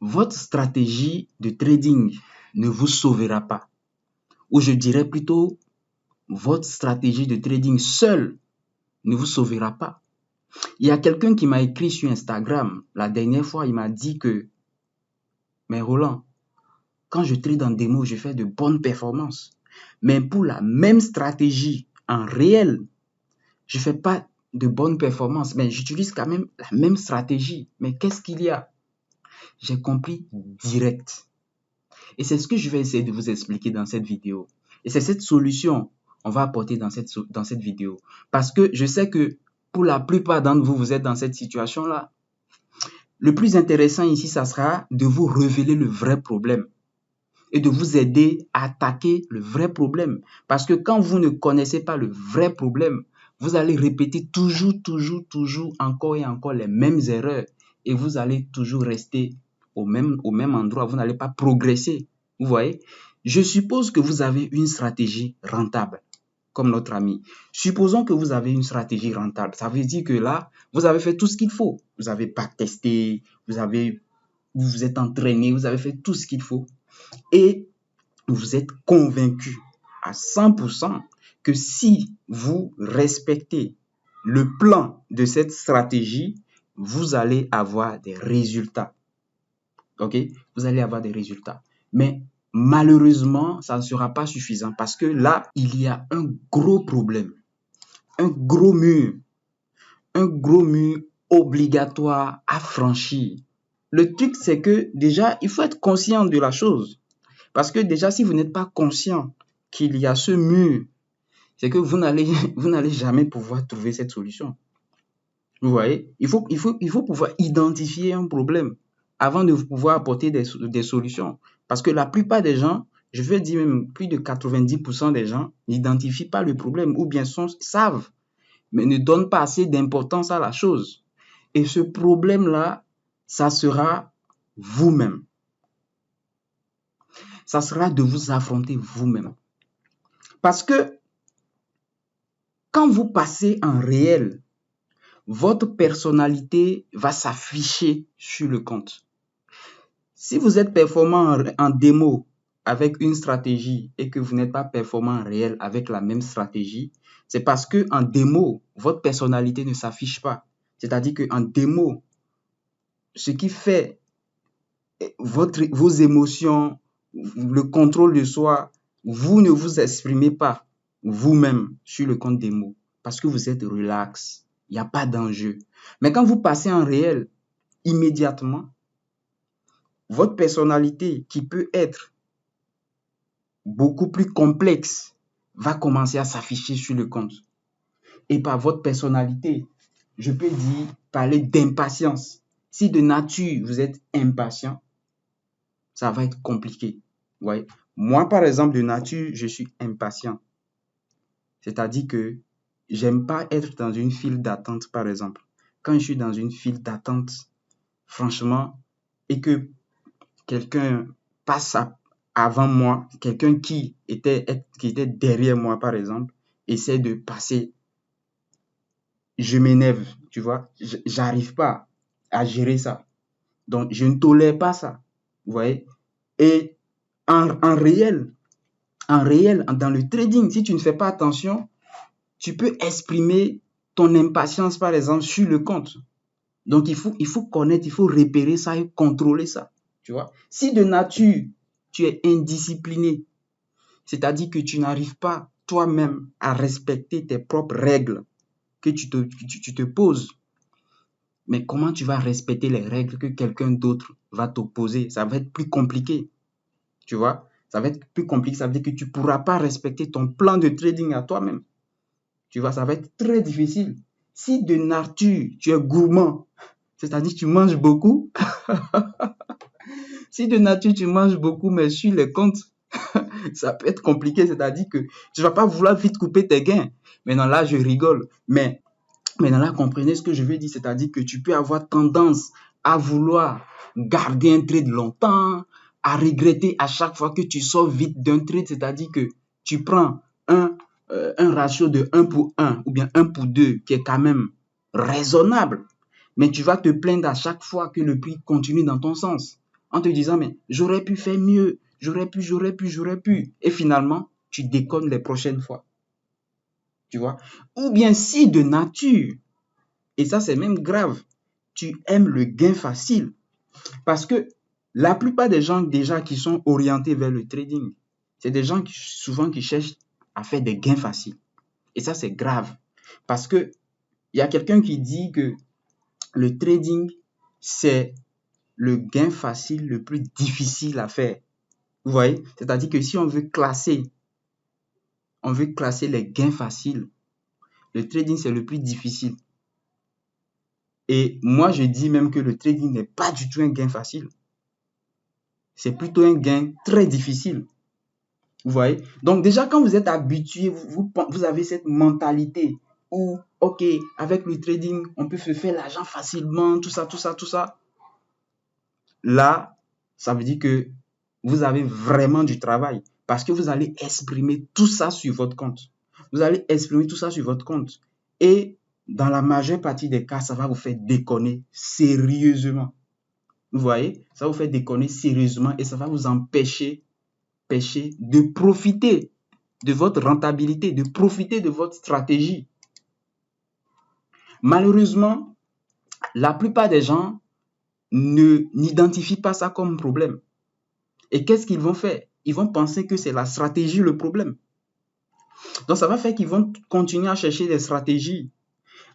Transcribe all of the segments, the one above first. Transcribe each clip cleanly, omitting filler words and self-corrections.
votre stratégie de trading ne vous sauvera pas. Ou je dirais plutôt, votre stratégie de trading seule ne vous sauvera pas. Il y a quelqu'un qui m'a écrit sur Instagram la dernière fois, il m'a dit que, mais Roland, quand je trade en démo, je fais de bonnes performances. Mais pour la même stratégie en réel, je ne fais pas de bonnes performances, mais j'utilise quand même la même stratégie. Mais qu'est-ce qu'il y a? J'ai compris direct. Et c'est ce que je vais essayer de vous expliquer dans cette vidéo. Et c'est cette solution qu'on va apporter dans cette vidéo. Parce que je sais que pour la plupart d'entre vous, vous êtes dans cette situation-là. Le plus intéressant ici, ça sera de vous révéler le vrai problème et de vous aider à attaquer le vrai problème. Parce que quand vous ne connaissez pas le vrai problème, vous allez répéter toujours, encore et encore les mêmes erreurs et vous allez toujours rester au même endroit. Vous n'allez pas progresser. Vous voyez? Je suppose que vous avez une stratégie rentable, comme notre ami. Supposons que vous avez une stratégie rentable. Ça veut dire que là, vous avez fait tout ce qu'il faut. Vous avez backtesté, vous vous êtes entraîné, vous avez fait tout ce qu'il faut. Et vous êtes convaincu à 100% que si vous respectez le plan de cette stratégie, vous allez avoir des résultats. OK? Vous allez avoir des résultats. Mais malheureusement, ça ne sera pas suffisant parce que là, il y a un gros problème, un gros mur obligatoire à franchir. Le truc, c'est que déjà, il faut être conscient de la chose. Parce que déjà, si vous n'êtes pas conscient qu'il y a ce mur, c'est que vous n'allez jamais pouvoir trouver cette solution. Vous voyez, il faut pouvoir identifier un problème avant de pouvoir apporter des solutions. Parce que la plupart des gens, je vais dire même plus de 90% des gens, n'identifient pas le problème ou bien savent, mais ne donnent pas assez d'importance à la chose. Et ce problème-là, ça sera vous-même. Ça sera de vous affronter vous-même. Parce que quand vous passez en réel, votre personnalité va s'afficher sur le compte. Si vous êtes performant en démo avec une stratégie et que vous n'êtes pas performant en réel avec la même stratégie, c'est parce qu'en démo, votre personnalité ne s'affiche pas. C'est-à-dire qu'en démo, ce qui fait vos émotions, le contrôle de soi, vous ne vous exprimez pas vous-même sur le compte démo parce que vous êtes relax, il n'y a pas d'enjeu. Mais quand vous passez en réel, immédiatement, votre personnalité qui peut être beaucoup plus complexe va commencer à s'afficher sur le compte. Et par votre personnalité, je peux parler d'impatience. Si de nature vous êtes impatient, ça va être compliqué. Ouais. Moi, par exemple, de nature, je suis impatient. C'est-à-dire que j'aime pas être dans une file d'attente, par exemple. Quand je suis dans une file d'attente, franchement, et que quelqu'un passe avant moi, quelqu'un qui était derrière moi, par exemple, essaie de passer, je m'énerve, tu vois. J'arrive pas à gérer ça. Donc, je ne tolère pas ça. Vous voyez? Et en réel, dans le trading, si tu ne fais pas attention, tu peux exprimer ton impatience, par exemple, sur le compte. Donc, il faut connaître, il faut repérer ça et contrôler ça. Tu vois? Si de nature, tu es indiscipliné, c'est-à-dire que tu n'arrives pas toi-même à respecter tes propres règles que tu te poses, mais comment tu vas respecter les règles que quelqu'un d'autre va t'opposer? Ça va être plus compliqué. Tu vois? Ça va être plus compliqué. Ça veut dire que tu ne pourras pas respecter ton plan de trading à toi-même. Tu vois, ça va être très difficile. Si de nature, tu es gourmand, c'est-à-dire que tu manges beaucoup, si de nature, tu manges beaucoup, mais sur les comptes, ça peut être compliqué. C'est-à-dire que tu ne vas pas vouloir vite couper tes gains. Maintenant, là, je rigole. Mais maintenant, là, comprenez ce que je veux dire. C'est-à-dire que tu peux avoir tendance à vouloir garder un trade longtemps, à regretter à chaque fois que tu sors vite d'un trade. C'est-à-dire que tu prends un ratio de 1 pour 1 ou bien 1 pour 2 qui est quand même raisonnable. Mais tu vas te plaindre à chaque fois que le prix continue dans ton sens. en te disant, mais j'aurais pu faire mieux, j'aurais pu. Et finalement, tu déconnes les prochaines fois. Tu vois? Ou bien si de nature, et ça c'est même grave, tu aimes le gain facile. Parce que la plupart des gens déjà qui sont orientés vers le trading, c'est des gens souvent qui cherchent à faire des gains faciles. Et ça c'est grave. Parce que il y a quelqu'un qui dit que le trading, c'est le gain facile le plus difficile à faire. Vous voyez? C'est-à-dire que si on veut classer les gains faciles, le trading, c'est le plus difficile. Et moi, je dis même que le trading n'est pas du tout un gain facile. C'est plutôt un gain très difficile. Vous voyez? Donc déjà, quand vous êtes habitué, vous avez cette mentalité où, OK, avec le trading, on peut se faire l'argent facilement, tout ça. Là, ça veut dire que vous avez vraiment du travail parce que vous allez exprimer tout ça sur votre compte. Vous allez exprimer tout ça sur votre compte. Et dans la majeure partie des cas, ça va vous faire déconner sérieusement. Vous voyez? Ça va vous faire déconner sérieusement et ça va vous empêcher de profiter de votre rentabilité, de profiter de votre stratégie. Malheureusement, la plupart des gens n'identifient pas ça comme problème. Et qu'est-ce qu'ils vont faire? Ils vont penser que c'est la stratégie le problème. Donc, ça va faire qu'ils vont continuer à chercher des stratégies,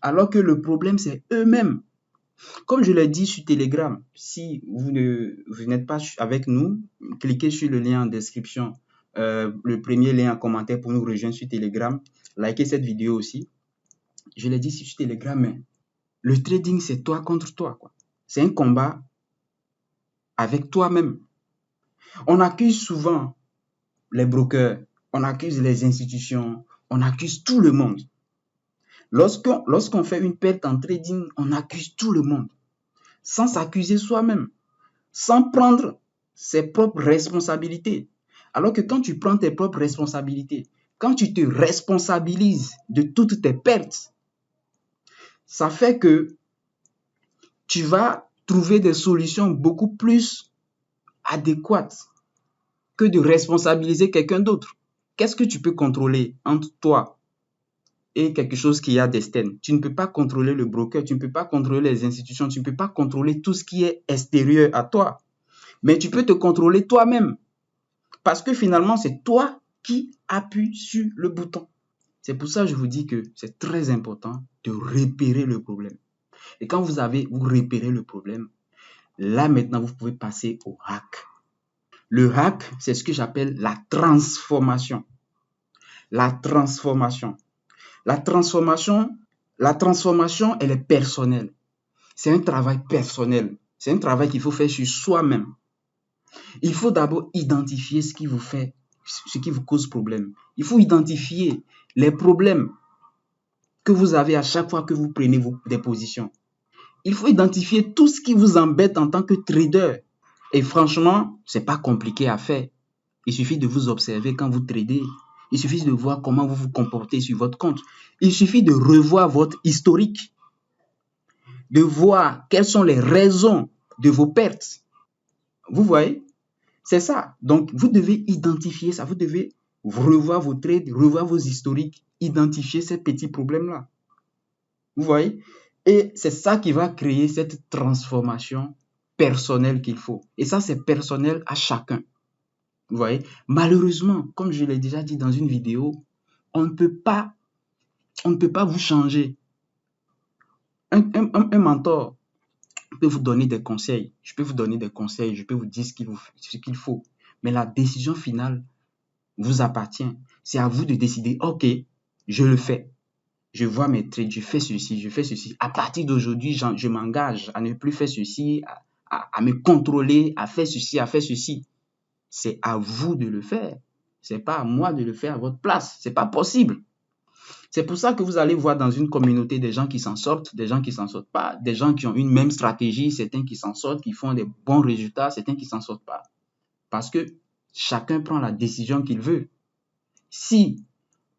alors que le problème, c'est eux-mêmes. Comme je l'ai dit sur Telegram, si vous n'êtes pas avec nous, cliquez sur le lien en description, le premier lien en commentaire pour nous rejoindre sur Telegram. Likez cette vidéo aussi. Je l'ai dit sur Telegram, mais le trading, c'est toi contre toi, quoi. C'est un combat avec toi-même. On accuse souvent les brokers, on accuse les institutions, on accuse tout le monde. Lorsqu'on fait une perte en trading, on accuse tout le monde, sans s'accuser soi-même, sans prendre ses propres responsabilités. Alors que quand tu prends tes propres responsabilités, quand tu te responsabilises de toutes tes pertes, ça fait que tu vas trouver des solutions beaucoup plus adéquates que de responsabiliser quelqu'un d'autre. Qu'est-ce que tu peux contrôler entre toi et quelque chose qui a destin? Tu ne peux pas contrôler le broker, tu ne peux pas contrôler les institutions, tu ne peux pas contrôler tout ce qui est extérieur à toi. Mais tu peux te contrôler toi-même. Parce que finalement, c'est toi qui appuies sur le bouton. C'est pour ça que je vous dis que c'est très important de repérer le problème. Et quand vous repérez le problème, là maintenant, vous pouvez passer au hack. Le hack, c'est ce que j'appelle la transformation. La transformation. La transformation, elle est personnelle. C'est un travail personnel. C'est un travail qu'il faut faire sur soi-même. Il faut d'abord identifier ce qui vous cause problème. Il faut identifier les problèmes que vous avez à chaque fois que vous prenez des positions. Il faut identifier tout ce qui vous embête en tant que trader. Et franchement, c'est pas compliqué à faire. Il suffit de vous observer quand vous tradez. Il suffit de voir comment vous vous comportez sur votre compte. Il suffit de revoir votre historique, de voir quelles sont les raisons de vos pertes. Vous voyez? C'est ça. Donc, vous devez identifier ça. Vous devez revoir vos trades, revoir vos historiques, identifier ces petits problèmes-là. Vous voyez? Et c'est ça qui va créer cette transformation personnelle qu'il faut. Et ça, c'est personnel à chacun. Vous voyez? Malheureusement, comme je l'ai déjà dit dans une vidéo, on ne peut pas vous changer. Un mentor peut vous donner des conseils. Je peux vous donner des conseils. Je peux vous dire ce qu'il faut. Mais la décision finale vous appartient. C'est à vous de décider, OK, je le fais. Je vois mes trades, je fais ceci, je fais ceci. À partir d'aujourd'hui, je m'engage à ne plus faire ceci, à me contrôler, à faire ceci, à faire ceci. C'est à vous de le faire. C'est pas à moi de le faire à votre place. C'est pas possible. C'est pour ça que vous allez voir dans une communauté des gens qui s'en sortent, des gens qui s'en sortent pas, des gens qui ont une même stratégie, certains qui s'en sortent, qui font des bons résultats, certains qui s'en sortent pas. Parce que chacun prend la décision qu'il veut. Si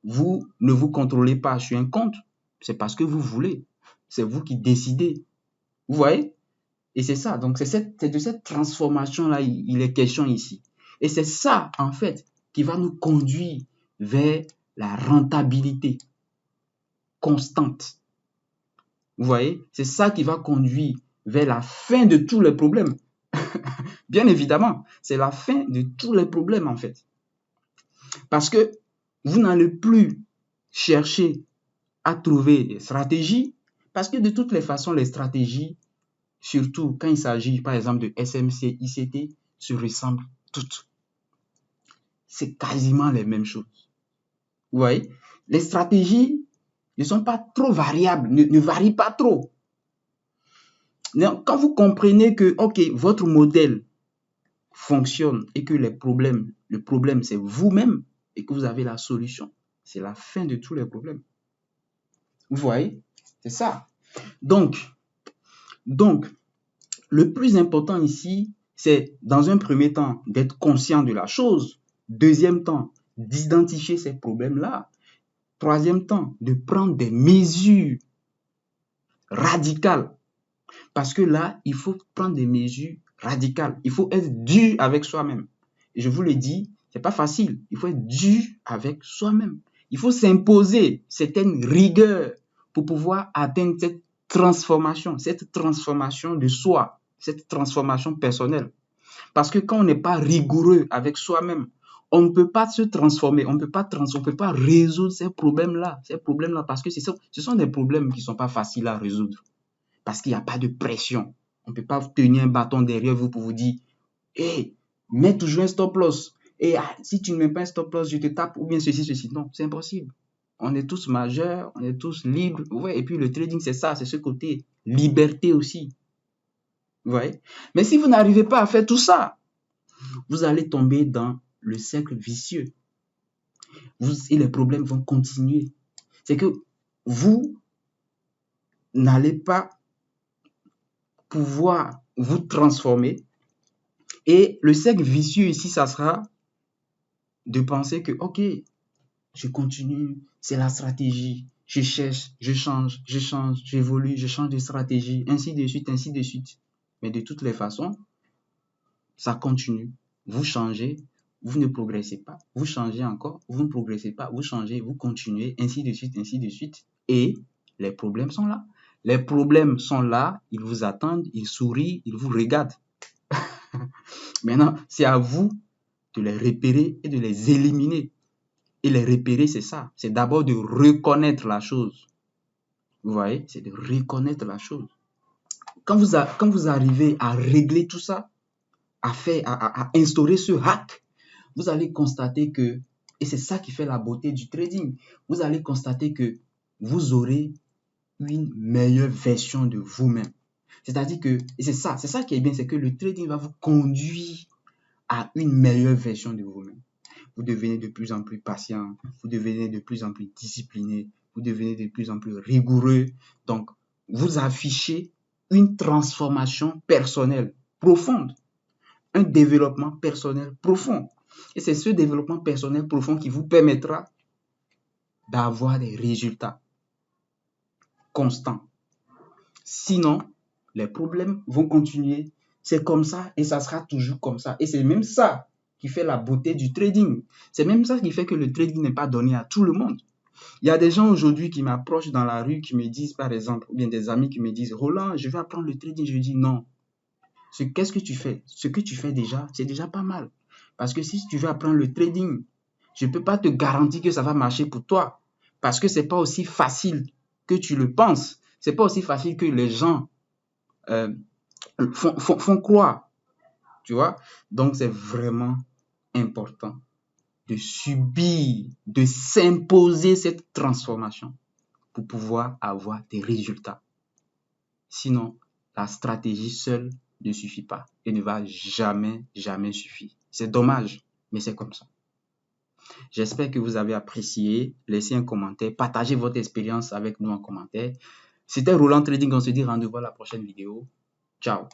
vous ne vous contrôlez pas sur un compte, c'est parce que vous voulez. C'est vous qui décidez. Vous voyez? Et c'est ça, donc c'est de cette transformation-là il est question ici. Et c'est ça, en fait, qui va nous conduire vers la rentabilité constante. Vous voyez, c'est ça qui va conduire vers la fin de tous les problèmes. Bien évidemment, c'est la fin de tous les problèmes, en fait. Parce que vous n'allez plus chercher à trouver des stratégies, parce que de toutes les façons, les stratégies, surtout quand il s'agit, par exemple, de SMC, ICT, se ressemblent toutes. C'est quasiment les mêmes choses. Vous voyez, les stratégies ne sont pas trop variables, ne varient pas trop. Quand vous comprenez que, OK, votre modèle fonctionne et que le problème c'est vous-même et que vous avez la solution, c'est la fin de tous les problèmes. Vous voyez, c'est ça. Donc, le plus important ici, c'est dans un premier temps d'être conscient de la chose. Deuxième temps, d'identifier ces problèmes-là. Troisième temps, de prendre des mesures radicales. Parce que là, il faut prendre des mesures radicales. Il faut être dur avec soi-même. Et je vous le dis, c'est pas facile. Il faut être dur avec soi-même. Il faut s'imposer certaines rigueurs pour pouvoir atteindre cette transformation de soi, cette transformation personnelle. Parce que quand on n'est pas rigoureux avec soi-même, on ne peut pas se transformer, on ne peut pas résoudre ces problèmes-là, parce que ce sont des problèmes qui ne sont pas faciles à résoudre. Parce qu'il n'y a pas de pression. On ne peut pas tenir un bâton derrière vous pour vous dire, hey, mets toujours un stop loss. Et si tu ne mets pas un stop loss, je te tape ou bien ceci. Non, c'est impossible. On est tous majeurs, on est tous libres. Ouais, et puis le trading, c'est ça, c'est ce côté liberté aussi. Vous voyez? Mais si vous n'arrivez pas à faire tout ça, vous allez tomber dans le cercle vicieux. Et les problèmes vont continuer. C'est que vous n'allez pas pouvoir vous transformer. Et le cercle vicieux ici, ça sera de penser que, OK, je continue, c'est la stratégie. Je cherche, je change, j'évolue, je change de stratégie, ainsi de suite, ainsi de suite. Mais de toutes les façons, ça continue. Vous changez, vous ne progressez pas. Vous changez encore, vous ne progressez pas. Vous changez, vous continuez, ainsi de suite, ainsi de suite. Et les problèmes sont là. Les problèmes sont là, ils vous attendent, ils sourient, ils vous regardent. Maintenant, c'est à vous de les repérer et de les éliminer. Et les repérer, c'est ça. C'est d'abord de reconnaître la chose. Vous voyez, c'est de reconnaître la chose. Quand vous arrivez à régler tout ça, à instaurer ce hack, vous allez constater que, et c'est ça qui fait la beauté du trading, vous allez constater que vous aurez une meilleure version de vous-même. C'est-à-dire que, et c'est ça qui est bien, c'est que le trading va vous conduire à une meilleure version de vous-même. Vous devenez de plus en plus patient, vous devenez de plus en plus discipliné, vous devenez de plus en plus rigoureux. Donc, vous affichez une transformation personnelle profonde, un développement personnel profond. Et c'est ce développement personnel profond qui vous permettra d'avoir des résultats constants. Sinon, les problèmes vont continuer. C'est comme ça et ça sera toujours comme ça. Et c'est même ça qui fait la beauté du trading. C'est même ça qui fait que le trading n'est pas donné à tout le monde. Il y a des gens aujourd'hui qui m'approchent dans la rue, qui me disent par exemple, ou bien des amis qui me disent, Roland, je vais apprendre le trading. Je dis non. Qu'est-ce que tu fais? Ce que tu fais déjà, c'est déjà pas mal. Parce que si tu veux apprendre le trading, je ne peux pas te garantir que ça va marcher pour toi. Parce que ce n'est pas aussi facile que tu le penses. Ce n'est pas aussi facile que les gens font croire. Tu vois? Donc, c'est vraiment important de subir, de s'imposer cette transformation pour pouvoir avoir des résultats. Sinon, la stratégie seule ne suffit pas et ne va jamais suffire. C'est dommage, mais c'est comme ça. J'espère que vous avez apprécié. Laissez un commentaire, partagez votre expérience avec nous en commentaire. C'était Roland Trading, on se dit rendez-vous à la prochaine vidéo. Ciao.